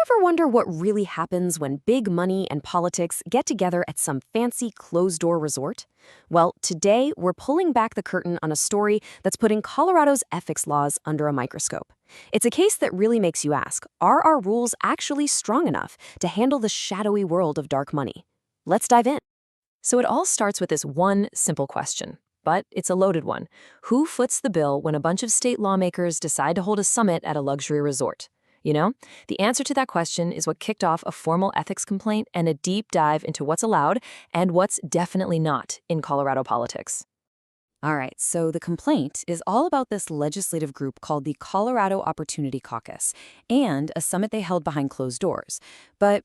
ever wonder what really happens when big money and politics get together at some fancy closed-door resort? Well, today we're pulling back the curtain on a story that's putting Colorado's ethics laws under a microscope. It's a case that really makes you ask, are our rules actually strong enough to handle the shadowy world of dark money? Let's dive in. So it all starts with this one simple question, but it's a loaded one. Who foots the bill when a bunch of state lawmakers decide to hold a summit at a luxury resort? You know, the answer to that question is what kicked off a formal ethics complaint and a deep dive into what's allowed and what's definitely not in Colorado politics. All right, so the complaint is all about this legislative group called the Colorado Opportunity Caucus and a summit they held behind closed doors. But,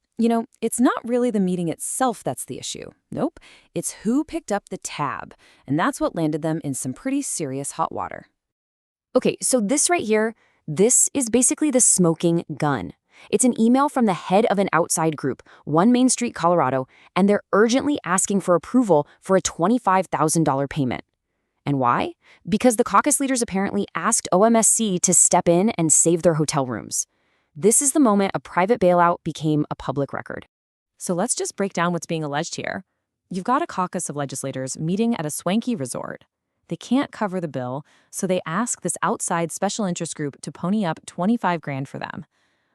it's not really the meeting itself that's the issue. Nope, it's who picked up the tab, and that's what landed them in some pretty serious hot water. Okay, so this right here, this is basically the smoking gun. It's an email from the head of an outside group, One Main Street, Colorado, and they're urgently asking for approval for a $25,000 payment. And why? Because the caucus leaders apparently asked OMSC to step in and save their hotel rooms. This is the moment a private bailout became a public record. So let's just break down what's being alleged here. You've got a caucus of legislators meeting at a swanky resort. They can't cover the bill, so they ask this outside special interest group to pony up $25,000 for them.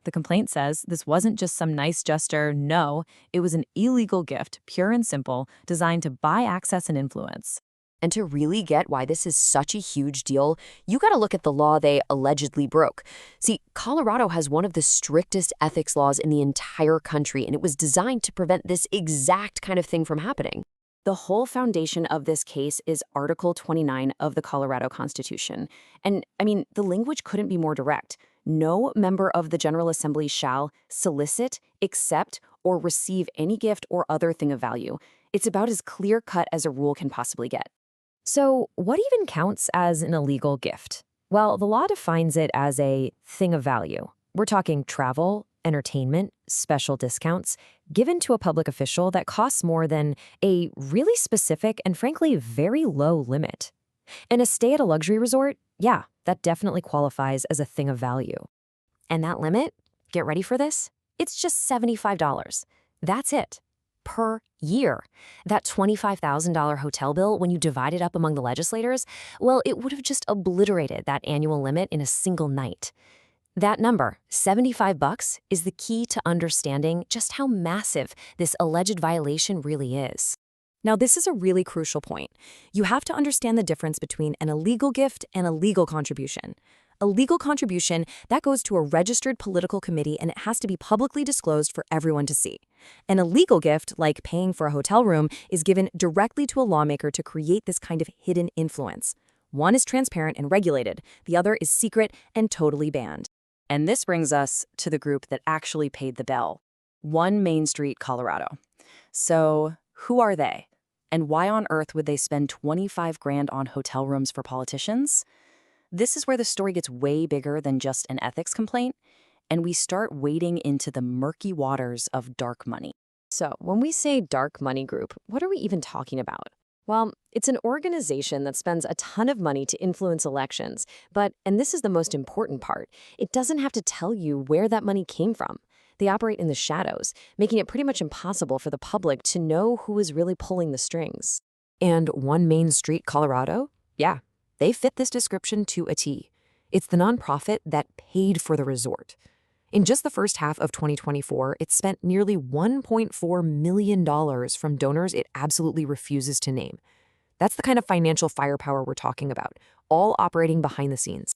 The complaint says this wasn't just some nice gesture. No, it was an illegal gift, pure and simple, designed to buy access and influence. And to really get why this is such a huge deal, you got to look at the law they allegedly broke. See, Colorado has one of the strictest ethics laws in the entire country, and it was designed to prevent this exact kind of thing from happening. The whole foundation of this case is Article 29 of the Colorado Constitution. And, the language couldn't be more direct. No member of the General Assembly shall solicit, accept, or receive any gift or other thing of value. It's about as clear-cut as a rule can possibly get. So, what even counts as an illegal gift? Well, the law defines it as a thing of value. We're talking travel, entertainment, special discounts, given to a public official that costs more than a really specific and frankly very low limit. And a stay at a luxury resort, yeah, that definitely qualifies as a thing of value. And that limit, get ready for this, it's just $75. That's it. Per year. That $25,000 hotel bill, when you divide it up among the legislators, well, it would have just obliterated that annual limit in a single night. That number, $75, is the key to understanding just how massive this alleged violation really is. Now, this is a really crucial point. You have to understand the difference between an illegal gift and a legal contribution. A legal contribution, that goes to a registered political committee and it has to be publicly disclosed for everyone to see. An illegal gift, like paying for a hotel room, is given directly to a lawmaker to create this kind of hidden influence. One is transparent and regulated, the other is secret and totally banned. And this brings us to the group that actually paid the bill, One Main Street, Colorado. So who are they? And why on earth would they spend $25,000 on hotel rooms for politicians? This is where the story gets way bigger than just an ethics complaint, and we start wading into the murky waters of dark money. So when we say dark money group, what are we even talking about? Well, it's an organization that spends a ton of money to influence elections, but, and this is the most important part, it doesn't have to tell you where that money came from. They operate in the shadows, making it pretty much impossible for the public to know who is really pulling the strings. And One Main Street, Colorado? Yeah, they fit this description to a T. It's the nonprofit that paid for the resort. In just the first half of 2024, it spent nearly $1.4 million from donors it absolutely refuses to name. That's the kind of financial firepower we're talking about, all operating behind the scenes.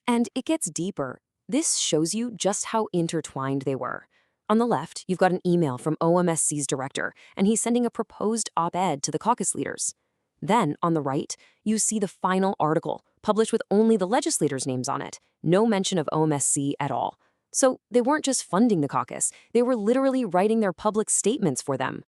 And it gets deeper. This shows you just how intertwined they were. On the left, you've got an email from OMSC's director, and he's sending a proposed op-ed to the caucus leaders. Then, on the right, you see the final article, published with only the legislators' names on it, no mention of OMSC at all. So they weren't just funding the caucus, they were literally writing their public statements for them.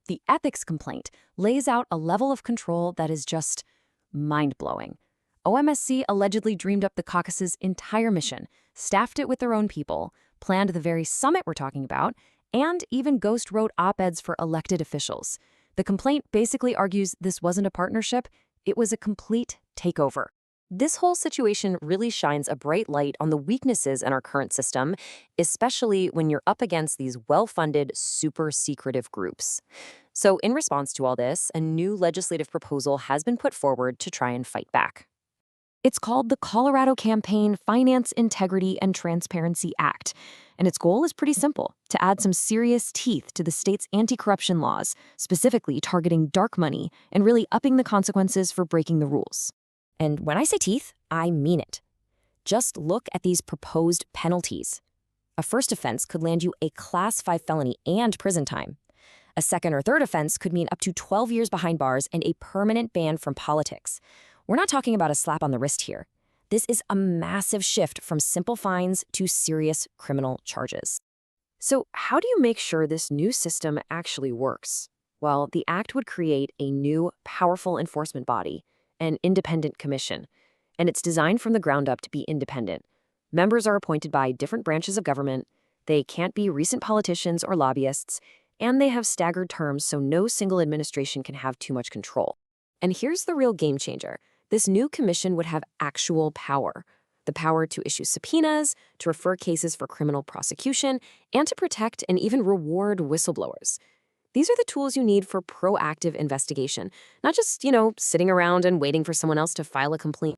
The ethics complaint lays out a level of control that is just mind-blowing. OMSC allegedly dreamed up the caucus's entire mission, staffed it with their own people, planned the very summit we're talking about, and even ghost wrote op-eds for elected officials. The complaint basically argues this wasn't a partnership, it was a complete takeover. This whole situation really shines a bright light on the weaknesses in our current system, especially when you're up against these well-funded, super secretive groups. So, in response to all this, a new legislative proposal has been put forward to try and fight back. It's called the Colorado Campaign Finance Integrity and Transparency Act, and its goal is pretty simple: to add some serious teeth to the state's anti-corruption laws, specifically targeting dark money and really upping the consequences for breaking the rules. And when I say teeth, I mean it. Just look at these proposed penalties. A first offense could land you a Class 5 felony and prison time. A second or third offense could mean up to 12 years behind bars and a permanent ban from politics. We're not talking about a slap on the wrist here. This is a massive shift from simple fines to serious criminal charges. So, how do you make sure this new system actually works? Well, the act would create a new, powerful enforcement body, an independent commission, and it's designed from the ground up to be independent. Members are appointed by different branches of government, they can't be recent politicians or lobbyists, and they have staggered terms so no single administration can have too much control. And here's the real game changer. This new commission would have actual power. The power to issue subpoenas, to refer cases for criminal prosecution, and to protect and even reward whistleblowers. These are the tools you need for proactive investigation, not just, sitting around and waiting for someone else to file a complaint.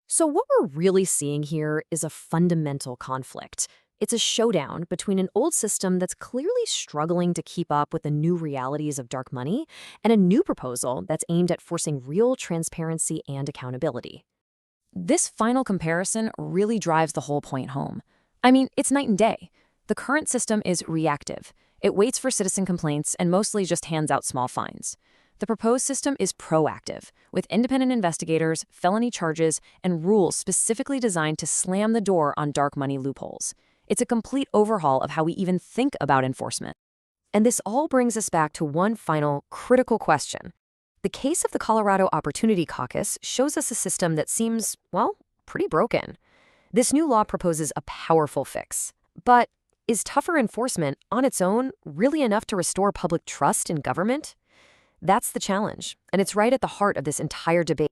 So what we're really seeing here is a fundamental conflict. It's a showdown between an old system that's clearly struggling to keep up with the new realities of dark money and a new proposal that's aimed at forcing real transparency and accountability. This final comparison really drives the whole point home. I mean, it's night and day. The current system is reactive. It waits for citizen complaints and mostly just hands out small fines. The proposed system is proactive, with independent investigators, felony charges, and rules specifically designed to slam the door on dark money loopholes. It's a complete overhaul of how we even think about enforcement. And this all brings us back to one final critical question. The case of the Colorado Opportunity Caucus shows us a system that seems, pretty broken. This new law proposes a powerful fix. But is tougher enforcement on its own really enough to restore public trust in government? That's the challenge, and it's right at the heart of this entire debate.